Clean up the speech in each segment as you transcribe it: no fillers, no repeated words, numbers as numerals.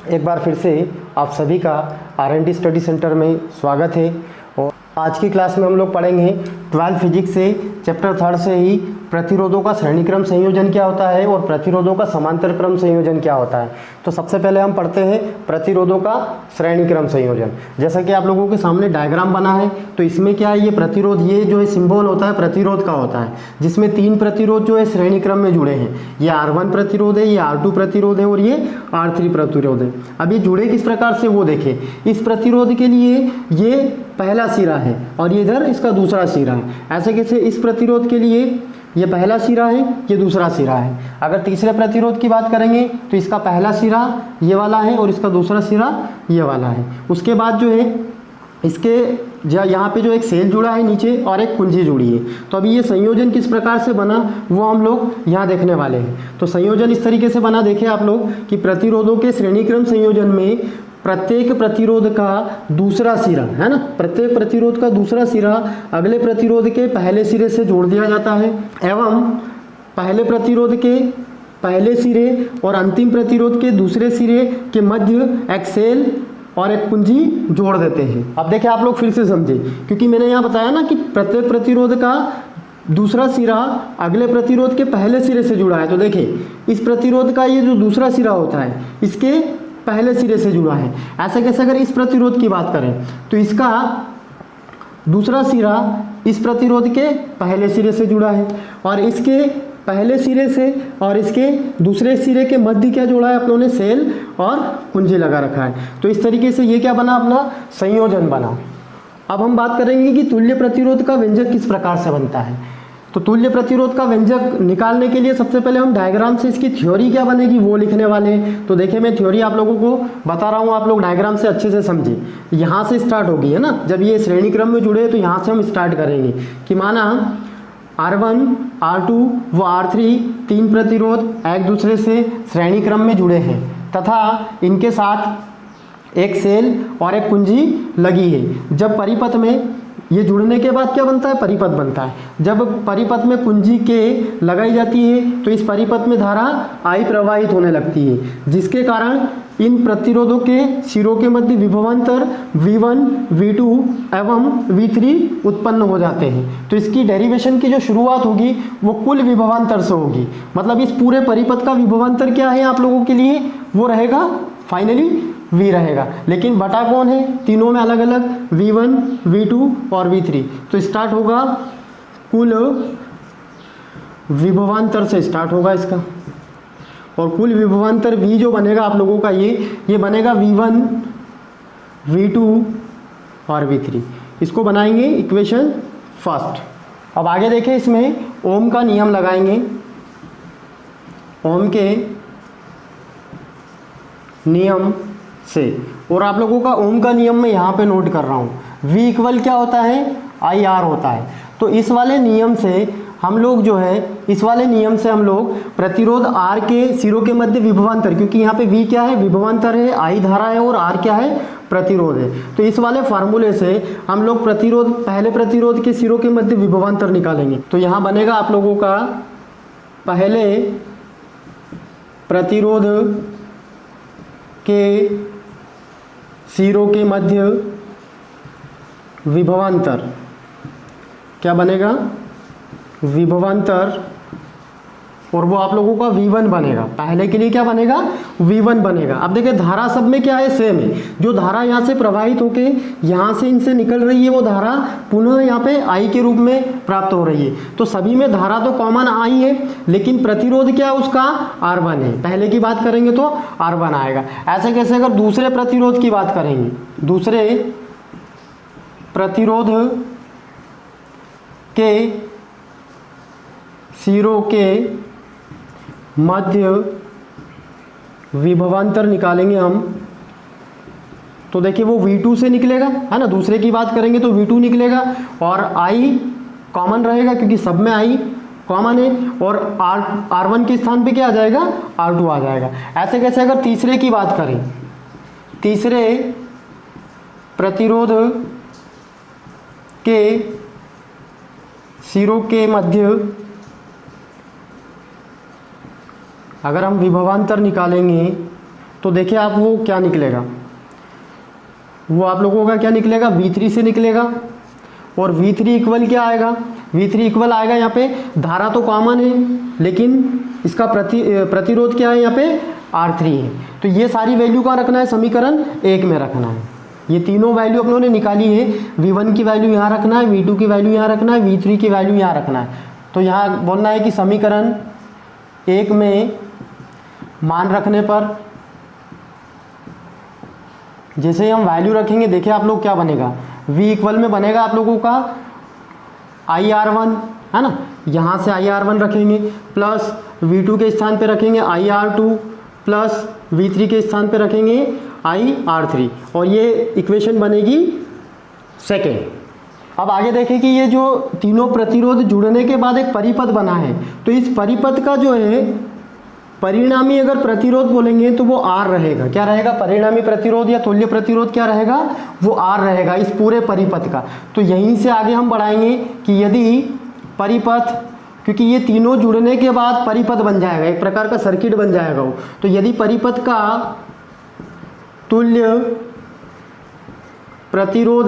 एक बार फिर से आप सभी का R&D स्टडी सेंटर में स्वागत है। और आज की क्लास में हम लोग पढ़ेंगे 12 फिजिक्स से चैप्टर 3 से ही प्रतिरोधों का श्रेणीक्रम संयोजन क्या होता है और प्रतिरोधों का समांतर क्रम संयोजन क्या होता है। तो सबसे पहले हम पढ़ते हैं प्रतिरोधों का श्रेणीक्रम संयोजन। जैसा कि आप लोगों के सामने डायग्राम बना है, तो इसमें क्या है, ये प्रतिरोध, ये जो है सिंबल होता है प्रतिरोध का होता है, जिसमें 3 प्रतिरोध जो है श्रेणी क्रम में जुड़े हैं। ये R1 प्रतिरोध है, ये R2 प्रतिरोध है और ये R3 प्रतिरोध है। अब ये जुड़े किस प्रकार से वो देखें। इस प्रतिरोध के लिए ये पहला सिरा है और ये इधर इसका दूसरा सिरा है। ऐसे कैसे, इस प्रतिरोध के लिए ये पहला सिरा है, ये दूसरा सिरा है। अगर तीसरे प्रतिरोध की बात करेंगे तो इसका पहला सिरा ये वाला है और इसका दूसरा सिरा ये वाला है। उसके बाद जो है इसके यहाँ पे जो एक सेल जुड़ा है नीचे और एक कुंजी जुड़ी है। तो अभी ये संयोजन किस प्रकार से बना वो हम लोग यहाँ देखने वाले हैं। तो संयोजन इस तरीके से बना, देखें आप लोग कि प्रतिरोधों के श्रेणीक्रम संयोजन में प्रत्येक प्रतिरोध का दूसरा सिरा है ना, प्रत्येक प्रतिरोध का दूसरा सिरा अगले प्रतिरोध के पहले सिरे से जोड़ दिया जाता है एवं पहले प्रतिरोध के पहले सिरे और अंतिम प्रतिरोध के दूसरे सिरे के मध्य एक सेल और एक कुंजी जोड़ देते हैं। अब देखिए आप लोग फिर से समझे, क्योंकि मैंने यहाँ बताया ना कि प्रत्येक प्रतिरोध का दूसरा सिरा अगले प्रतिरोध के पहले सिरे से जुड़ा है। तो देखिए इस प्रतिरोध का ये जो दूसरा सिरा होता है इसके पहले सिरे से जुड़ा है। ऐसा कैसे, अगर इस प्रतिरोध की बात करें तो इसका दूसरा सिरा इस प्रतिरोध के पहले सिरे से जुड़ा है और इसके पहले सिरे से और इसके दूसरे सिरे के मध्य क्या जोड़ा है, अपनों ने सेल और कुंजी लगा रखा है। तो इस तरीके से ये क्या बना, अपना संयोजन बना। अब हम बात करेंगे कि तुल्य प्रतिरोध का व्यंजक किस प्रकार से बनता है। तो तुल्य प्रतिरोध का व्यंजक निकालने के लिए सबसे पहले हम डायग्राम से इसकी थ्योरी क्या बनेगी वो लिखने वाले हैं। तो देखिए मैं थ्योरी आप लोगों को बता रहा हूँ, आप लोग डायग्राम से अच्छे से समझे। यहाँ से स्टार्ट होगी है ना, जब ये श्रेणी क्रम में जुड़े तो यहाँ से हम स्टार्ट करेंगे कि माना R1, R2 व R3 3 प्रतिरोध एक दूसरे से श्रेणी क्रम में जुड़े हैं तथा इनके साथ एक सेल और एक कुंजी लगी है। जब परिपथ में ये जुड़ने के बाद क्या बनता है, परिपथ बनता है। जब परिपथ में कुंजी के लगाई जाती है तो इस परिपथ में धारा I प्रवाहित होने लगती है, जिसके कारण इन प्रतिरोधों के सिरों के मध्य विभवांतर V1, V2 एवं V3 उत्पन्न हो जाते हैं। तो इसकी डेरिवेशन की जो शुरुआत होगी वो कुल विभवांतर से होगी। मतलब इस पूरे परिपथ का विभवांतर क्या है आप लोगों के लिए, वो रहेगा फाइनली V रहेगा। लेकिन बटा कौन है, तीनों में अलग अलग V1, V2 और V3। तो स्टार्ट होगा कुल विभवांतर से स्टार्ट होगा इसका, और कुल विभवांतर V जो बनेगा आप लोगों का ये बनेगा V1, V2 और V3। इसको बनाएंगे इक्वेशन फर्स्ट। अब आगे देखें, इसमें ओम का नियम लगाएंगे। ओम के नियम से, और आप लोगों का ओम का नियम मैं यहाँ पे नोट कर रहा हूँ। V इक्वल क्या होता है, IR होता है। तो इस वाले नियम से हम लोग जो है, इस वाले नियम से हम लोग प्रतिरोध R के सिरों के मध्य विभवांतर, क्योंकि यहाँ पे V क्या है, विभवांतर है, I धारा है और R क्या है, प्रतिरोध है। तो इस वाले फार्मूले से हम लोग प्रतिरोध, पहले प्रतिरोध के सिरों के मध्य विभवांतर निकालेंगे। तो यहाँ बनेगा आप लोगों का पहले प्रतिरोध के सिरों के मध्य विभवांतर क्या बनेगा, विभवांतर, और वो आप लोगों का V1 बनेगा। पहले के लिए क्या बनेगा, V1 बनेगा। अब देखिए धारा सब में क्या है, सेम है। जो धारा यहाँ से प्रवाहित होके यहाँ से इनसे निकल रही है वो धारा पुनः यहाँ पे I के रूप में प्राप्त हो रही है। तो सभी में धारा तो कॉमन I है, लेकिन प्रतिरोध क्या है उसका, R1 है। पहले की बात करेंगे तो R1 आएगा। ऐसे कैसे, अगर दूसरे प्रतिरोध की बात करेंगे, दूसरे प्रतिरोध के सिरों के मध्य विभवांतर निकालेंगे हम। तो देखिए वो V2 से निकलेगा है ना, दूसरे की बात करेंगे तो V2 निकलेगा और I कॉमन रहेगा क्योंकि सब में I कॉमन है, और R1 के स्थान पे क्या आ जाएगा, R2 आ जाएगा। ऐसे कैसे, अगर तीसरे की बात करें, तीसरे प्रतिरोध के सिरों के मध्य अगर हम विभवांतर निकालेंगे तो देखिए आप वो क्या निकलेगा, वो आप लोगों का क्या निकलेगा, V3 से निकलेगा। और V3 इक्वल क्या आएगा, V3 इक्वल आएगा, यहाँ पे धारा तो कॉमन है लेकिन इसका प्रतिरोध क्या है, यहाँ पे R3 है। तो ये सारी वैल्यू कहाँ रखना है, समीकरण 1 में रखना है। ये तीनों वैल्यू अपनों ने निकाली है, V1 की वैल्यू यहाँ रखना है, V2 की वैल्यू यहाँ रखना है, V3 की वैल्यू यहाँ रखना है। तो यहाँ बोलना है कि समीकरण 1 में मान रखने पर जैसे हम वैल्यू रखेंगे, देखिए आप लोग क्या बनेगा, V इक्वल में बनेगा आप लोगों का IR1 है ना, यहाँ से IR1 रखेंगे प्लस V2 के स्थान पे रखेंगे IR2 प्लस V3 के स्थान पे रखेंगे IR3 और ये इक्वेशन बनेगी सेकेंड। अब आगे देखें कि ये जो तीनों प्रतिरोध जुड़ने के बाद एक परिपथ बना है, तो इस परिपथ का जो है परिणामी अगर प्रतिरोध बोलेंगे तो वो R रहेगा। क्या रहेगा, परिणामी प्रतिरोध या तुल्य प्रतिरोध क्या रहेगा, वो R रहेगा इस पूरे परिपथ का। तो यहीं से आगे हम बढ़ाएंगे कि यदि परिपथ, क्योंकि ये तीनों जुड़ने के बाद परिपथ बन जाएगा, एक प्रकार का सर्किट बन जाएगा वो। तो यदि परिपथ का तुल्य प्रतिरोध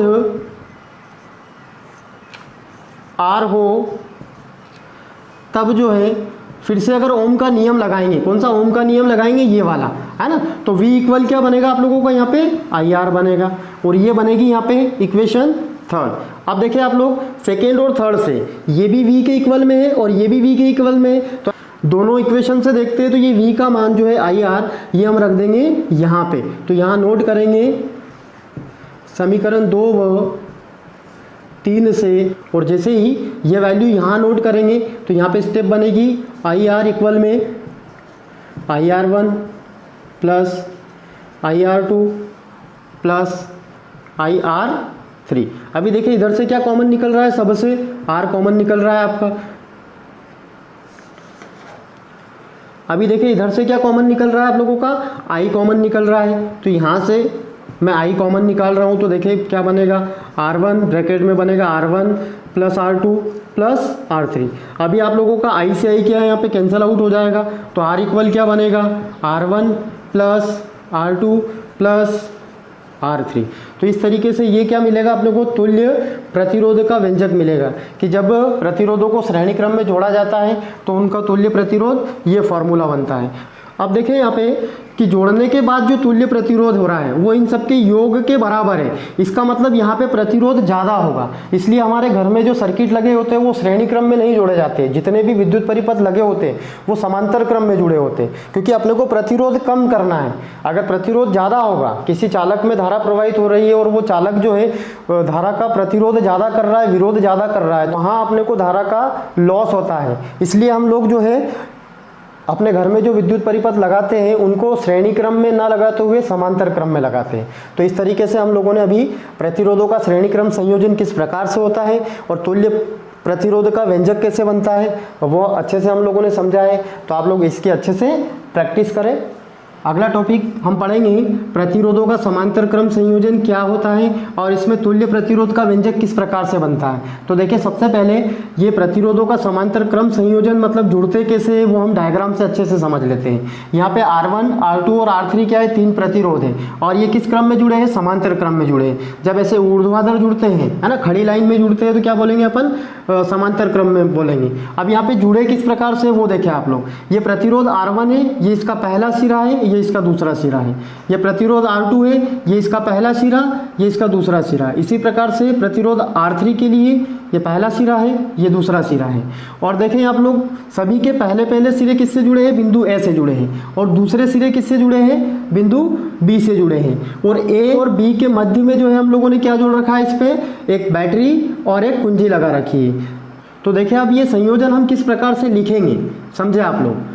R हो, तब जो है फिर से अगर ओम का नियम लगाएंगे, कौन सा ओम का नियम लगाएंगे, ये वाला है ना, तो V इक्वल क्या बनेगा आप लोगों का, यहाँ पे IR बनेगा और ये बनेगी यहाँ पे इक्वेशन थर्ड। अब देखिए आप लोग सेकेंड और थर्ड से ये भी V के इक्वल में है और ये भी V के इक्वल में है, तो दोनों इक्वेशन से देखते हैं तो ये V का मान जो है IR ये हम रख देंगे यहाँ पे। तो यहाँ नोट करेंगे समीकरण 2 व 3 से, और जैसे ही ये वैल्यू यहाँ नोट करेंगे तो यहाँ पे स्टेप बनेगी IR इक्वल में IR1 plus IR2 plus IR3। अभी देखिए इधर से क्या कॉमन निकल रहा है, सबसे R कॉमन निकल रहा है आपका। अभी देखिए इधर से क्या कॉमन निकल रहा है आप लोगों का, I कॉमन निकल रहा है। तो यहाँ से मैं I कॉमन निकाल रहा हूँ, तो देखिए क्या बनेगा, R1 ब्रैकेट में बनेगा R1 plus R2 plus R3। अभी आप लोगों का I से I क्या है, यहाँ पे कैंसिल आउट हो जाएगा, तो R इक्वल क्या बनेगा, R1 plus R2 plus R3। तो इस तरीके से ये क्या मिलेगा अपने को, तुल्य प्रतिरोध का व्यंजक मिलेगा कि जब प्रतिरोधों को श्रेणी क्रम में जोड़ा जाता है तो उनका तुल्य प्रतिरोध ये फॉर्मूला बनता है। अब देखें यहाँ पे कि जोड़ने के बाद जो तुल्य प्रतिरोध हो रहा है वो इन सबके योग के बराबर है। इसका मतलब यहाँ पे प्रतिरोध ज़्यादा होगा, इसलिए हमारे घर में जो सर्किट लगे होते हैं वो श्रेणी क्रम में नहीं जोड़े जाते। जितने भी विद्युत परिपथ लगे होते हैं वो समांतर क्रम में जुड़े होते हैं, क्योंकि अपने को प्रतिरोध कम करना है। अगर प्रतिरोध ज़्यादा होगा, किसी चालक में धारा प्रवाहित हो रही है और वो चालक जो है धारा का प्रतिरोध ज़्यादा कर रहा है, विरोध ज़्यादा कर रहा है, तो वहाँ अपने को धारा का लॉस होता है। इसलिए हम लोग जो है अपने घर में जो विद्युत परिपथ लगाते हैं उनको श्रेणी क्रम में ना लगाते हुए समांतर क्रम में लगाते हैं। तो इस तरीके से हम लोगों ने अभी प्रतिरोधों का श्रेणी क्रम संयोजन किस प्रकार से होता है और तुल्य प्रतिरोध का व्यंजक कैसे बनता है वो अच्छे से हम लोगों ने समझा है। तो आप लोग इसकी अच्छे से प्रैक्टिस करें। अगला टॉपिक हम पढ़ेंगे प्रतिरोधों का समांतर क्रम संयोजन क्या होता है और इसमें तुल्य प्रतिरोध का व्यंजक किस प्रकार से बनता है। तो देखिए सबसे पहले ये प्रतिरोधों का समांतर क्रम संयोजन मतलब जुड़ते कैसे वो हम डायग्राम से अच्छे से समझ लेते हैं। यहाँ पे R1, R2 और R3 क्या है, 3 प्रतिरोध हैं और ये किस क्रम में जुड़े हैं, समांतर क्रम में जुड़े हैं। जब ऐसे ऊर्ध्वाधर जुड़ते हैं है ना, खड़ी लाइन में जुड़ते हैं तो क्या बोलेंगे अपन, समांतर क्रम में बोलेंगे। अब यहाँ पे जुड़े किस प्रकार से वो देखें आप लोग, ये प्रतिरोध R1 है, ये इसका पहला सिरा है, ये इसका दूसरा सिरा है। ये प्रतिरोध R2 है, ये इसका पहला सिरा, ये इसका दूसरा सिरा है। इसी प्रकार से प्रतिरोध R3 के लिए ये पहला सिरा है, ये दूसरा सिरा है। और देखें आप लोग सभी के पहले सिरे किससे जुड़े हैं, बिंदु A से जुड़े हैं और दूसरे सिरे किससे जुड़े हैं, बिंदु B से जुड़े हैं। और A और B के मध्य में जो है हम लोगों ने क्या जोड़ रखा है, इस पे एक बैटरी और एक कुंजी लगा रखी है। तो देखिए अब ये संयोजन हम किस प्रकार से लिखेंगे समझे आप लोग।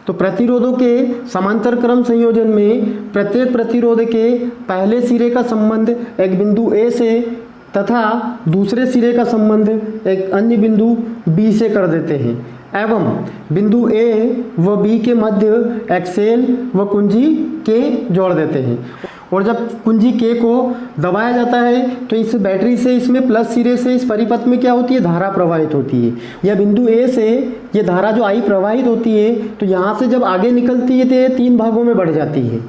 तो प्रतिरोधों के समांतर क्रम संयोजन में प्रत्येक प्रतिरोध के पहले सिरे का संबंध एक बिंदु A से तथा दूसरे सिरे का संबंध एक अन्य बिंदु B से कर देते हैं एवं बिंदु A व B के मध्य एक्सेल व कुंजी K जोड़ देते हैं। और जब कुंजी K को दबाया जाता है तो इस बैटरी से इसमें प्लस सिरे से इस परिपथ में क्या होती है, धारा प्रवाहित होती है। या बिंदु A से ये धारा जो I प्रवाहित होती है तो यहाँ से जब आगे निकलती है तो ये 3 भागों में बढ़ जाती है।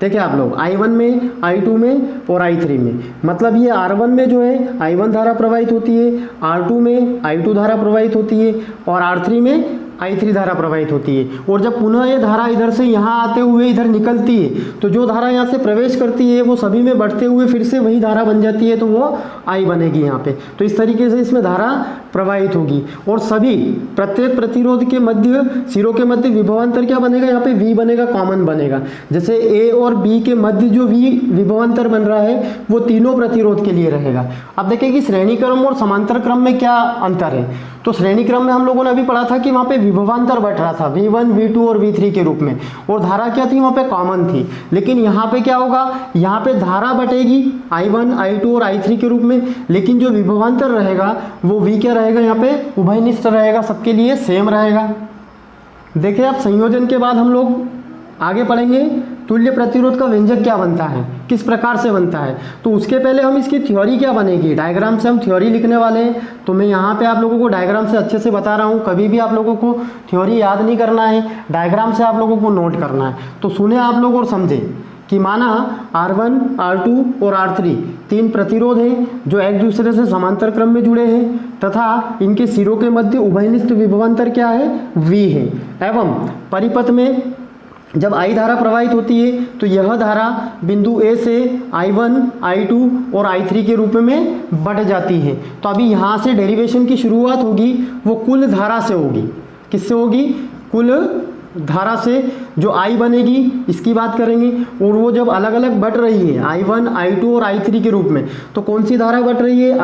देखिए आप लोग I1 में, I2 में और I3 में, मतलब ये R1 में जो है I1 धारा प्रवाहित होती है, R2 में I2 धारा प्रवाहित होती है और R3 में I3 धारा प्रवाहित होती है। और जब पुनः ये धारा इधर से यहाँ आते हुए इधर निकलती है तो जो धारा यहाँ से प्रवेश करती है वो सभी में बढ़ते हुए फिर से वही धारा बन जाती है, तो वो I बनेगी यहाँ पे। तो इस तरीके से इसमें धारा प्रवाहित होगी और सभी प्रत्येक प्रतिरोध के मध्य, सिरों के मध्य विभवांतर क्या बनेगा, यहाँ पे V बनेगा, कॉमन बनेगा। जैसे A और B के मध्य जो V विभवांतर बन रहा है वो तीनों प्रतिरोध के लिए रहेगा। अब देखिए कि श्रेणी क्रम और समांतर क्रम में क्या अंतर है। तो श्रेणी क्रम में हम लोगों ने अभी पढ़ा था कि वहाँ पे विभवांतर बट रहा था V1, V2 और V3 के रूप में, और धारा क्या थी, वहाँ पे कॉमन थी। लेकिन यहाँ पे क्या होगा, यहाँ पे धारा बटेगी I1, I2 और I3 के रूप में, लेकिन जो विभवांतर रहेगा वो V क्या रहेगा, यहाँ पे उभयनिष्ठ रहेगा, सबके लिए सेम रहेगा। देखिए आप संयोजन के बाद हम लोग आगे पढ़ेंगे तुल्य प्रतिरोध का व्यंजक क्या बनता है, किस प्रकार से बनता है। तो उसके पहले हम इसकी थ्योरी क्या बनेगी, डायग्राम से हम थ्योरी लिखने वाले हैं। तो मैं यहाँ पे आप लोगों को डायग्राम से अच्छे से बता रहा हूँ, कभी भी आप लोगों को थ्योरी याद नहीं करना है, डायग्राम से आप लोगों को नोट करना है। तो सुने आप लोग और समझें कि माना R1, R2 और R3 तीन प्रतिरोध हैं जो एक दूसरे से समांतर क्रम में जुड़े हैं तथा इनके सिरों के मध्य उभयनिष्ठ विभवांतर क्या है, V है। एवं परिपथ में जब I धारा प्रवाहित होती है तो यह धारा बिंदु A से I1, I2 और I3 के रूप में बढ़ जाती है। तो अभी यहाँ से डेरिवेशन की शुरुआत होगी, वो कुल धारा से होगी। किससे होगी, कुल धारा से जो I बनेगी इसकी बात करेंगे। और वो जब अलग अलग बढ़ रही है I1, I2 और I3 के रूप में, तो कौन सी धारा बढ़ रही है,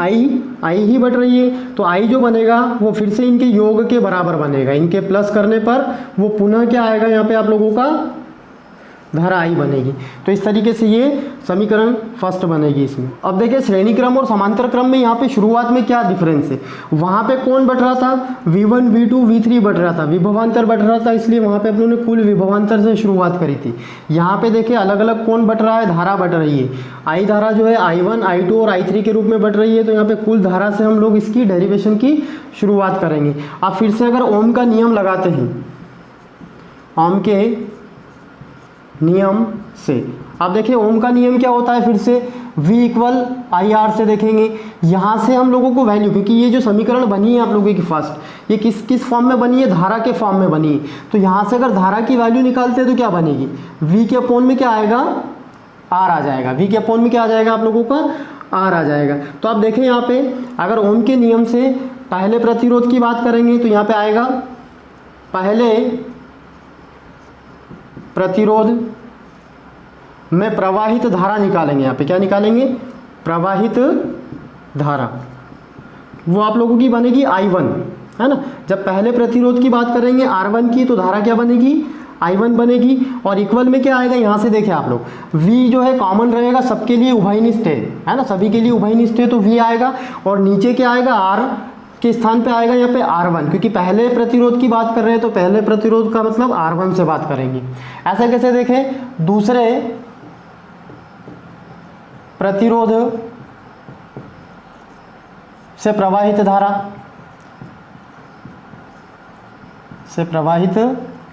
I ही बढ़ रही है। तो I जो बनेगा वो फिर से इनके योग के बराबर बनेगा, इनके प्लस करने पर वो पुनः क्या आएगा, यहाँ पे आप लोगों का धारा I बनेगी। तो इस तरीके से ये समीकरण फर्स्ट बनेगी इसमें। अब देखिए श्रेणी क्रम और समांतर क्रम में यहाँ पे शुरुआत में क्या डिफरेंस है। वहाँ पे कौन बढ़ रहा था, V1, V2, V3 बढ़ रहा था, विभवांतर बढ़ रहा था, इसलिए वहाँ पे अपनों ने कुल विभवांतर से शुरुआत करी थी। यहाँ पे देखिए अलग अलग कौन बढ़ रहा है, धारा बढ़ रही है। I धारा जो है I1, I2 और I3 के रूप में बढ़ रही है। तो यहाँ पे कुल धारा से हम लोग इसकी डेरिवेशन की शुरुआत करेंगे। अब फिर से अगर ओम का नियम लगाते हैं, ओम के नियम से, अब देखिए ओम का नियम क्या होता है, फिर से V = IR से देखेंगे। यहाँ से हम लोगों को वैल्यू, क्योंकि ये जो समीकरण बनी है आप लोगों की फर्स्ट, ये किस फॉर्म में बनी है, धारा के फॉर्म में बनी है। तो यहाँ से अगर धारा की वैल्यू निकालते हैं तो क्या बनेगी, V के अपॉन में क्या आएगा, R आ जाएगा। V के अपॉन में क्या आ जाएगा, आप लोगों का R आ जाएगा। तो आप देखें यहाँ पे अगर ओम के नियम से पहले प्रतिरोध की बात करेंगे तो यहाँ पे आएगा पहले प्रतिरोध में प्रवाहित धारा निकालेंगे। यहाँ पे क्या निकालेंगे, प्रवाहित धारा, वो आप लोगों की बनेगी I1, है ना। जब पहले प्रतिरोध की बात करेंगे R1 की, तो धारा क्या बनेगी, I1 बनेगी। और इक्वल में क्या आएगा, यहाँ से देखें आप लोग, V जो है कॉमन रहेगा, सबके लिए उभयनिष्ठ है ना, सभी के लिए उभयनिष्ठ है, तो V आएगा। और नीचे क्या आएगा, R के स्थान पे आएगा यहाँ पे R1, क्योंकि पहले प्रतिरोध की बात कर रहे हैं तो पहले प्रतिरोध का मतलब R1 से बात करेंगे। ऐसे कैसे देखें, दूसरे प्रतिरोध से प्रवाहित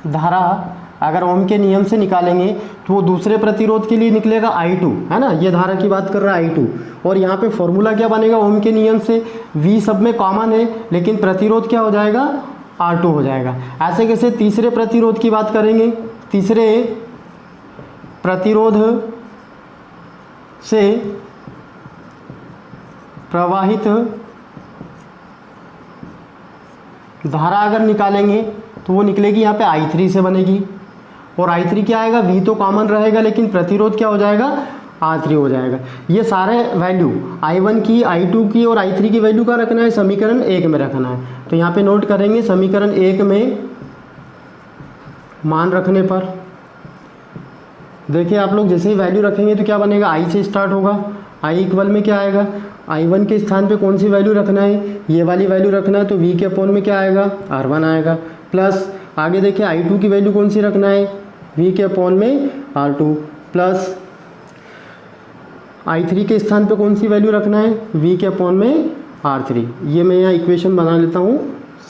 धारा, अगर ओम के नियम से निकालेंगे तो वो दूसरे प्रतिरोध के लिए निकलेगा I2, है ना। ये धारा की बात कर रहा है I2। और यहाँ पे फॉर्मूला क्या बनेगा ओम के नियम से, V सब में कॉमन है लेकिन प्रतिरोध क्या हो जाएगा, R2 हो जाएगा। ऐसे कैसे तीसरे प्रतिरोध की बात करेंगे, तीसरे प्रतिरोध से प्रवाहित धारा अगर निकालेंगे तो वो निकलेगी यहाँ पे I3 से बनेगी। और I3 क्या आएगा, V तो कॉमन रहेगा लेकिन प्रतिरोध क्या हो जाएगा, R3 हो जाएगा। ये सारे वैल्यू I1 की, I2 की और I3 की वैल्यू का रखना है, समीकरण 1 में रखना है। तो यहाँ पे नोट करेंगे समीकरण 1 में मान रखने पर देखिए आप लोग जैसे ही वैल्यू रखेंगे तो क्या बनेगा, I से स्टार्ट होगा। I इक्वल में क्या आएगा, I1 के स्थान पे कौन सी वैल्यू रखना है, ये वाली वैल्यू रखना है, तो V के अपॉन में क्या आएगा, R1 आएगा। प्लस आगे देखिए I2 की वैल्यू कौन सी रखना है, V के अपॉन में R2, प्लस I3 के स्थान पे कौन सी वैल्यू रखना है, V के अपॉन में R3। ये मैं यहाँ इक्वेशन बना लेता हूँ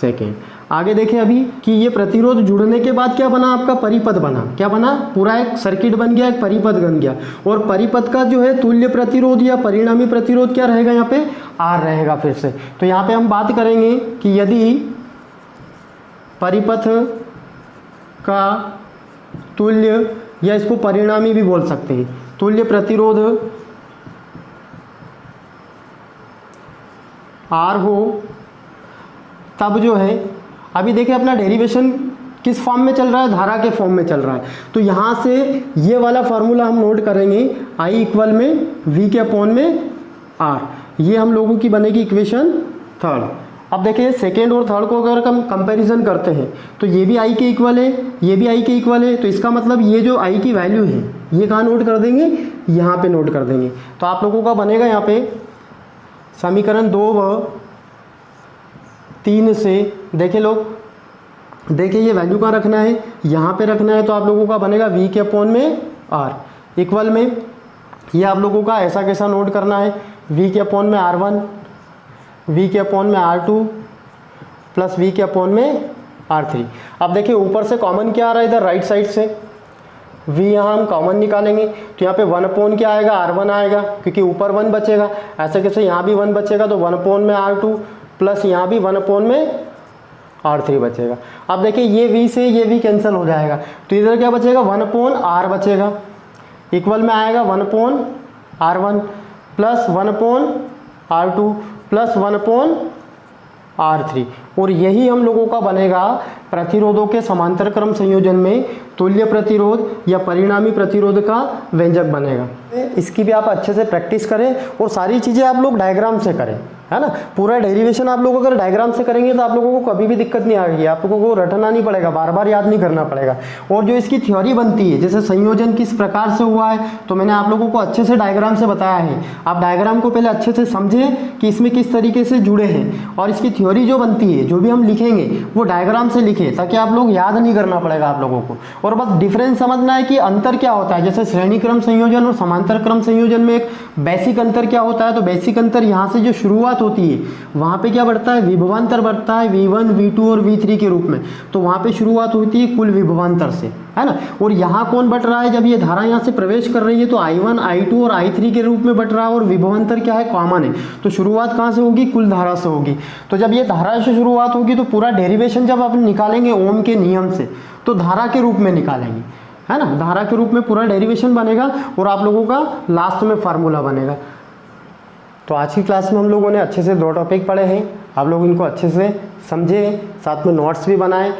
सेकेंड। आगे देखें अभी कि ये प्रतिरोध जुड़ने के बाद क्या बना, आपका परिपथ बना। क्या बना, पूरा एक सर्किट बन गया, एक परिपथ बन गया। और परिपथ का जो है तुल्य प्रतिरोध या परिणामी प्रतिरोध क्या रहेगा, यहाँ पे R रहेगा फिर से। तो यहाँ पे हम बात करेंगे कि यदि परिपथ का तुल्य, या इसको परिणामी भी बोल सकते हैं, तुल्य प्रतिरोध R हो, तब जो है, अभी देखिए अपना डेरिवेशन किस फॉर्म में चल रहा है, धारा के फॉर्म में चल रहा है। तो यहाँ से ये वाला फार्मूला हम नोट करेंगे, I इक्वल में V के अपॉन में R। ये हम लोगों की बनेगी इक्वेशन थर्ड। अब देखिए सेकेंड और थर्ड को अगर हम कंपैरिजन करते हैं तो ये भी I के इक्वल है, ये भी I के इक्वल है। तो इसका मतलब ये जो I की वैल्यू है ये कहाँ नोट कर देंगे, यहाँ पे नोट कर देंगे। तो आप लोगों का बनेगा यहाँ पे समीकरण 2 व 3 से, देखिए लोग, देखिए ये वैल्यू कहाँ रखना है, यहाँ पे रखना है। तो आप लोगों का बनेगा V के अपॉन में R इक्वल में, ये आप लोगों का ऐसा कैसा नोट करना है, V के अपॉन में R1, V के अपॉन में R2 प्लस V के अपॉन में R3। अब देखिए ऊपर से कॉमन क्या आ रहा है, इधर राइट साइड से V यहाँ हम कॉमन निकालेंगे तो यहाँ पे 1 अपॉन क्या आएगा, R1 आएगा, क्योंकि ऊपर 1 बचेगा। ऐसे कैसे यहाँ भी 1 बचेगा, तो 1 अपॉन में R2 प्लस यहाँ भी 1 अपॉन में R3 बचेगा। अब देखिए ये V से ये V कैंसिल हो जाएगा, तो इधर क्या बचेगा, 1 अपॉन R बचेगा, इक्वल में आएगा 1 upon R1 plus 1 upon R2 plus 1 upon R3। और यही हम लोगों का बनेगा प्रतिरोधों के समांतर क्रम संयोजन में तुल्य प्रतिरोध या परिणामी प्रतिरोध का व्यंजक बनेगा। इसकी भी आप अच्छे से प्रैक्टिस करें और सारी चीज़ें आप लोग डायग्राम से करें, है ना। पूरा डेरिवेशन आप लोग अगर डायग्राम से करेंगे तो आप लोगों को कभी भी दिक्कत नहीं आएगी, आप लोगों को रटना नहीं पड़ेगा, बार बार याद नहीं करना पड़ेगा। और जो इसकी थ्योरी बनती है, जैसे संयोजन किस प्रकार से हुआ है, तो मैंने आप लोगों को अच्छे से डायग्राम से बताया है। आप डायग्राम को पहले अच्छे से समझें कि इसमें किस तरीके से जुड़े हैं, और इसकी थ्योरी जो बनती है, जो भी हम लिखेंगे वो डायग्राम से लिखें, ताकि आप लोग याद नहीं करना पड़ेगा आप लोगों को। और बस डिफरेंस समझना है कि अंतर क्या होता है। जैसे श्रेणी क्रम संयोजन और समांतर क्रम संयोजन में एक बेसिक अंतर क्या होता है, तो बेसिक अंतर यहाँ से जो शुरुआत होती है वहाँ पे क्या बढ़ता है, विभवांतर बढ़ता है V1, V2 और V3 के रूप में। तो वहाँ पे शुरुआत होती है कुल विभवांतर से, है ना। और यहाँ कौन बढ़ रहा है, जब ये धारा यहाँ से प्रवेश कर रही है तो I1, I2 और I3 के रूप में बढ़ रहा है, और विभवांतर क्या है, कॉमन है। तो शुरुआत कहाँ से होगी, कुल धारा से होगी। तो जब ये धारा से शुरुआत होगी तो पूरा डेरिवेशन जब आप निकालेंगे ओम के नियम से, तो धारा के रूप में निकालेंगे, है ना। धारा के रूप में पूरा डेरिवेशन बनेगा और आप लोगों का लास्ट में फार्मूला बनेगा। तो आज की क्लास में हम लोगों ने अच्छे से 2 टॉपिक पढ़े हैं, आप लोग इनको अच्छे से समझे, साथ में नोट्स भी बनाए।